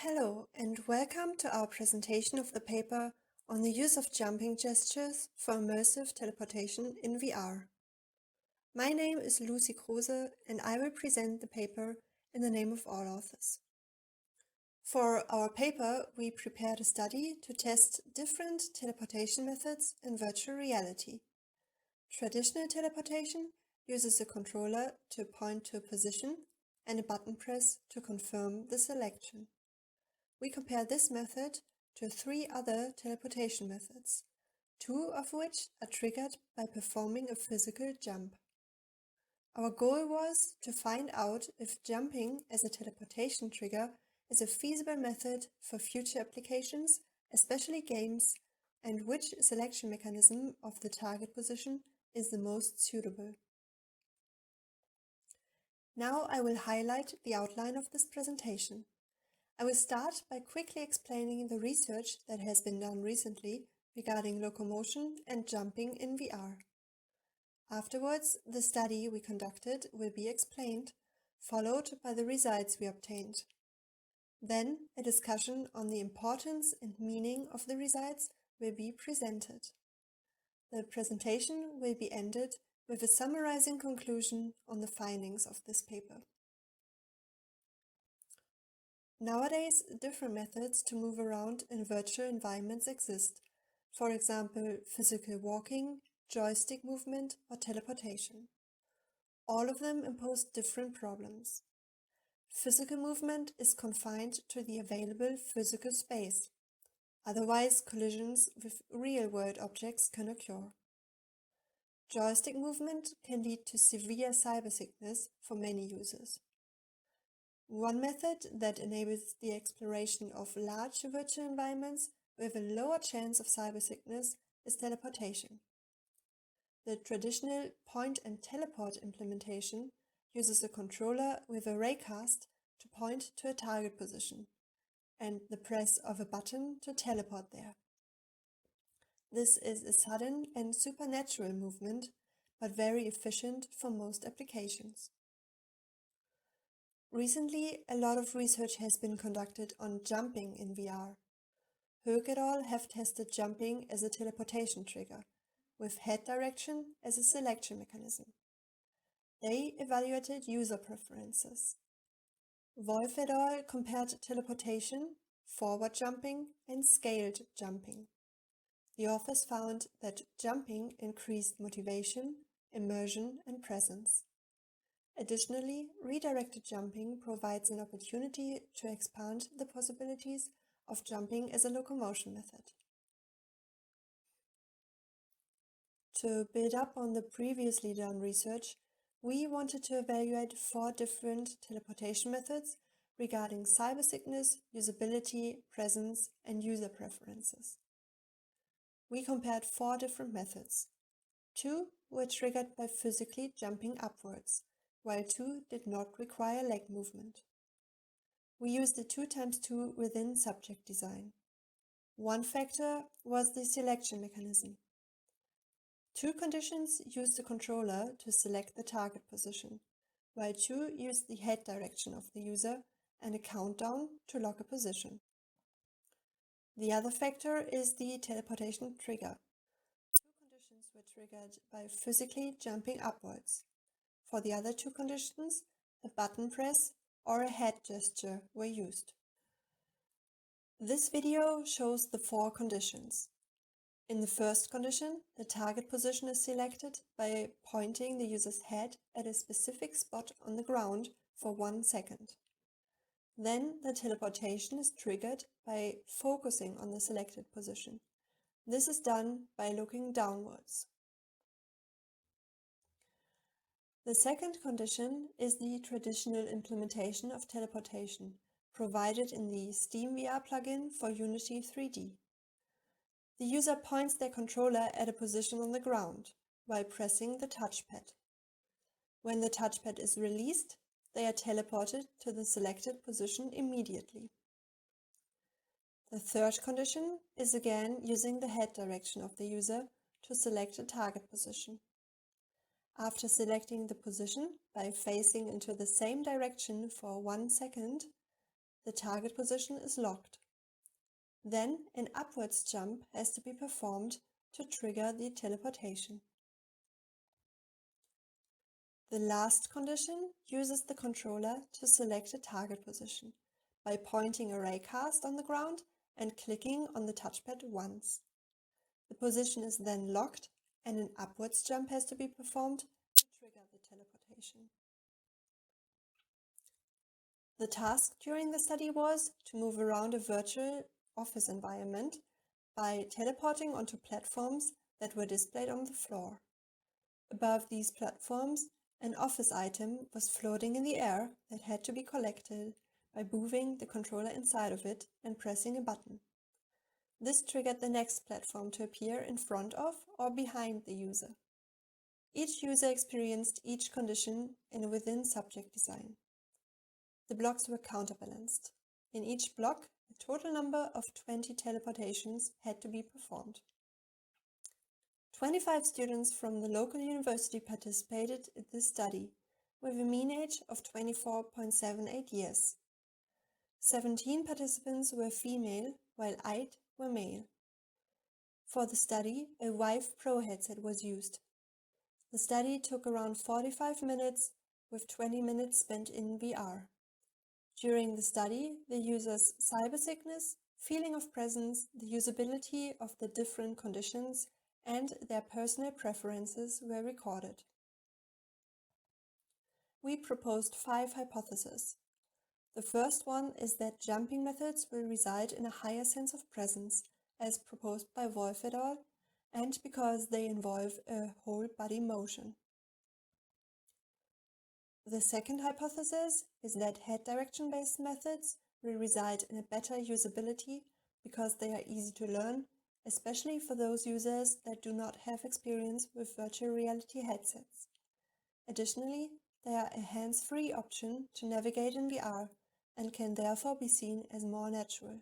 Hello and welcome to our presentation of the paper on the use of jumping gestures for immersive teleportation in VR. My name is Lucie Kruse and I will present the paper in the name of all authors. For our paper, we prepared a study to test different teleportation methods in virtual reality. Traditional teleportation uses a controller to point to a position and a button press to confirm the selection. We compare this method to 3 other teleportation methods, 2 of which are triggered by performing a physical jump. Our goal was to find out if jumping as a teleportation trigger is a feasible method for future applications, especially games, and which selection mechanism of the target position is the most suitable. Now I will highlight the outline of this presentation. I will start by quickly explaining the research that has been done recently regarding locomotion and jumping in VR. Afterwards, the study we conducted will be explained, followed by the results we obtained. Then, a discussion on the importance and meaning of the results will be presented. The presentation will be ended with a summarizing conclusion on the findings of this paper. Nowadays, different methods to move around in virtual environments exist, for example, physical walking, joystick movement, or teleportation. All of them impose different problems. Physical movement is confined to the available physical space. Otherwise, collisions with real-world objects can occur. Joystick movement can lead to severe cybersickness for many users. One method that enables the exploration of large virtual environments with a lower chance of cybersickness is teleportation. The traditional point and teleport implementation uses a controller with a raycast to point to a target position and the press of a button to teleport there. This is a sudden and supernatural movement, but very efficient for most applications. Recently, a lot of research has been conducted on jumping in VR. Höck et al. Have tested jumping as a teleportation trigger, with head direction as a selection mechanism. They evaluated user preferences. Wolf et al. Compared teleportation, forward jumping, and scaled jumping. The authors found that jumping increased motivation, immersion, and presence. Additionally, redirected jumping provides an opportunity to expand the possibilities of jumping as a locomotion method. To build up on the previously done research, we wanted to evaluate 4 different teleportation methods regarding cybersickness, usability, presence, and user preferences. We compared 4 different methods. 2 were triggered by physically jumping upwards, while 2 did not require leg movement. We used the 2x2 within subject design. One factor was the selection mechanism. 2 conditions used the controller to select the target position, while 2 used the head direction of the user and a countdown to lock a position. The other factor is the teleportation trigger. 2 conditions were triggered by physically jumping upwards. For the other 2 conditions, a button press or a head gesture were used. This video shows the 4 conditions. In the first condition, the target position is selected by pointing the user's head at a specific spot on the ground for 1 second. Then the teleportation is triggered by focusing on the selected position. This is done by looking downwards. The second condition is the traditional implementation of teleportation, provided in the Steam VR plugin for Unity 3D. The user points their controller at a position on the ground, while pressing the touchpad. When the touchpad is released, they are teleported to the selected position immediately. The third condition is again using the head direction of the user to select a target position. After selecting the position by facing into the same direction for 1 second, the target position is locked. Then an upwards jump has to be performed to trigger the teleportation. The last condition uses the controller to select a target position by pointing a raycast on the ground and clicking on the touchpad once. The position is then locked and an upwards jump has to be performed to trigger the teleportation. The task during the study was to move around a virtual office environment by teleporting onto platforms that were displayed on the floor. Above these platforms, an office item was floating in the air that had to be collected by moving the controller inside of it and pressing a button. This triggered the next platform to appear in front of or behind the user. Each user experienced each condition in a within-subject design. The blocks were counterbalanced. In each block, a total number of 20 teleportations had to be performed. 25 students from the local university participated in this study, with a mean age of 24.78 years. 17 participants were female, while 8 were male. For the study, a Vive Pro headset was used. The study took around 45 minutes, with 20 minutes spent in VR. During the study, the user's cyber sickness, feeling of presence, the usability of the different conditions, and their personal preferences were recorded. We proposed 5 hypotheses. The first one is that jumping methods will result in a higher sense of presence, as proposed by Wolf et al., and because they involve a whole body motion. The second hypothesis is that head direction-based methods will result in a better usability because they are easy to learn, especially for those users that do not have experience with virtual reality headsets. Additionally, they are a hands-free option to navigate in VR and can therefore be seen as more natural.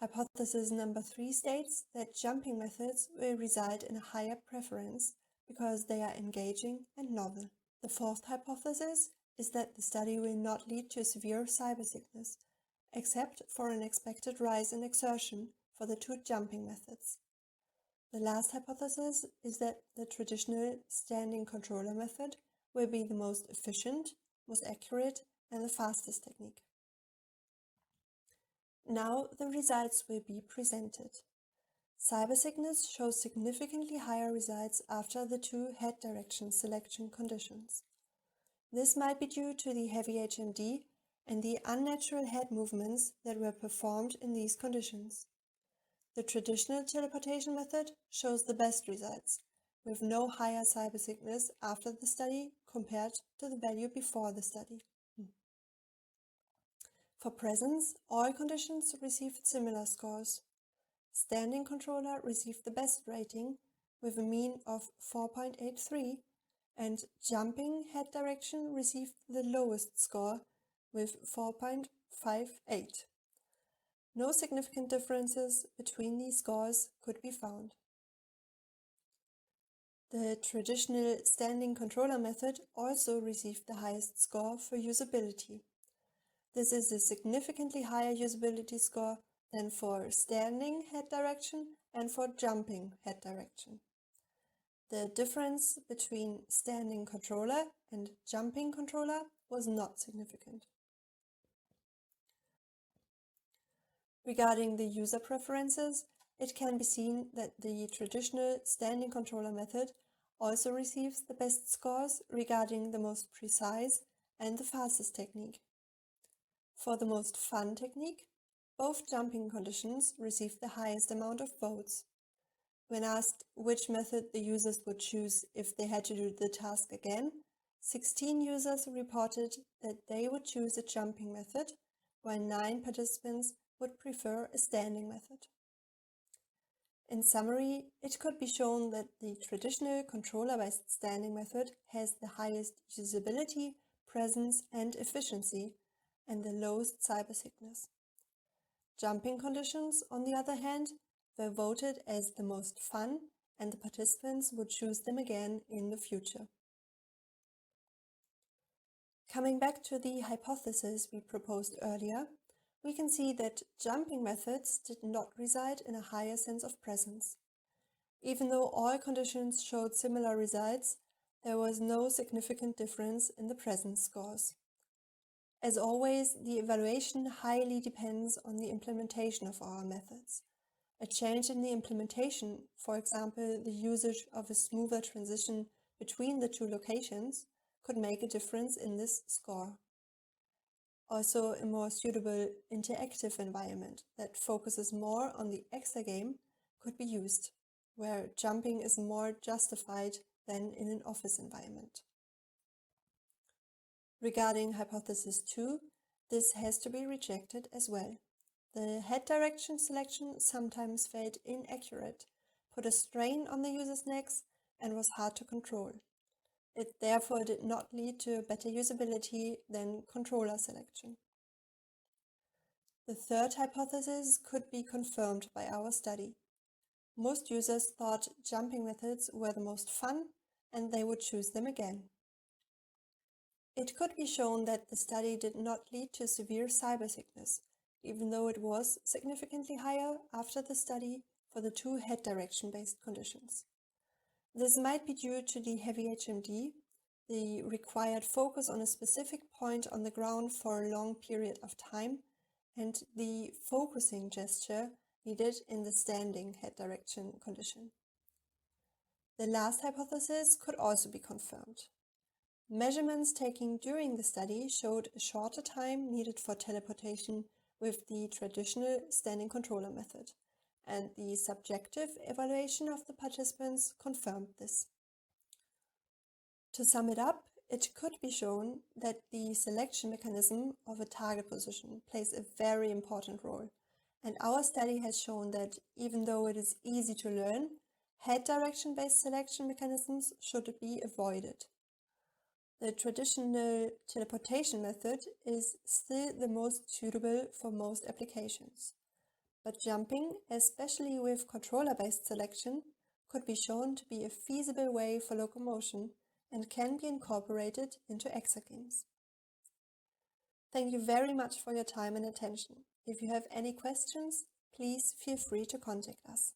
Hypothesis number 3 states that jumping methods will result in a higher preference because they are engaging and novel. The fourth hypothesis is that the study will not lead to severe cyber sickness, except for an expected rise in exertion for the 2 jumping methods. The last hypothesis is that the traditional standing controller method will be the most efficient, most accurate, and the fastest technique. Now the results will be presented. Cyber sickness shows significantly higher results after the 2 head direction selection conditions. This might be due to the heavy HMD and the unnatural head movements that were performed in these conditions. The traditional teleportation method shows the best results, with no higher cyber sickness after the study compared to the value before the study. For presence, all conditions received similar scores. Standing controller received the best rating with a mean of 4.83, and jumping head direction received the lowest score with 4.58. No significant differences between these scores could be found. The traditional standing controller method also received the highest score for usability. This is a significantly higher usability score than for standing head direction and for jumping head direction. The difference between standing controller and jumping controller was not significant. Regarding the user preferences, it can be seen that the traditional standing controller method also receives the best scores regarding the most precise and the fastest technique. For the most fun technique, both jumping conditions received the highest amount of votes. When asked which method the users would choose if they had to do the task again, 16 users reported that they would choose a jumping method, while 9 participants would prefer a standing method. In summary, it could be shown that the traditional controller-based standing method has the highest usability, presence and efficiency, and the lowest cyber sickness. Jumping conditions, on the other hand, were voted as the most fun, and the participants would choose them again in the future. Coming back to the hypothesis we proposed earlier, we can see that jumping methods did not reside in a higher sense of presence. Even though all conditions showed similar results, there was no significant difference in the presence scores. As always, the evaluation highly depends on the implementation of our methods. A change in the implementation, for example, the usage of a smoother transition between the two locations, could make a difference in this score. Also, a more suitable interactive environment that focuses more on the exergame could be used, where jumping is more justified than in an office environment. Regarding hypothesis 2, this has to be rejected as well. The head direction selection sometimes felt inaccurate, put a strain on the user's necks, and was hard to control. It therefore did not lead to better usability than controller selection. The third hypothesis could be confirmed by our study. Most users thought jumping methods were the most fun, and they would choose them again. It could be shown that the study did not lead to severe cyber sickness, even though it was significantly higher after the study for the two head direction-based conditions. This might be due to the heavy HMD, the required focus on a specific point on the ground for a long period of time, and the focusing gesture needed in the standing head direction condition. The last hypothesis could also be confirmed. Measurements taken during the study showed a shorter time needed for teleportation with the traditional standing controller method, and the subjective evaluation of the participants confirmed this. To sum it up, it could be shown that the selection mechanism of a target position plays a very important role, and our study has shown that even though it is easy to learn, head direction-based selection mechanisms should be avoided. The traditional teleportation method is still the most suitable for most applications, but jumping, especially with controller-based selection, could be shown to be a feasible way for locomotion and can be incorporated into exergames. Thank you very much for your time and attention. If you have any questions, please feel free to contact us.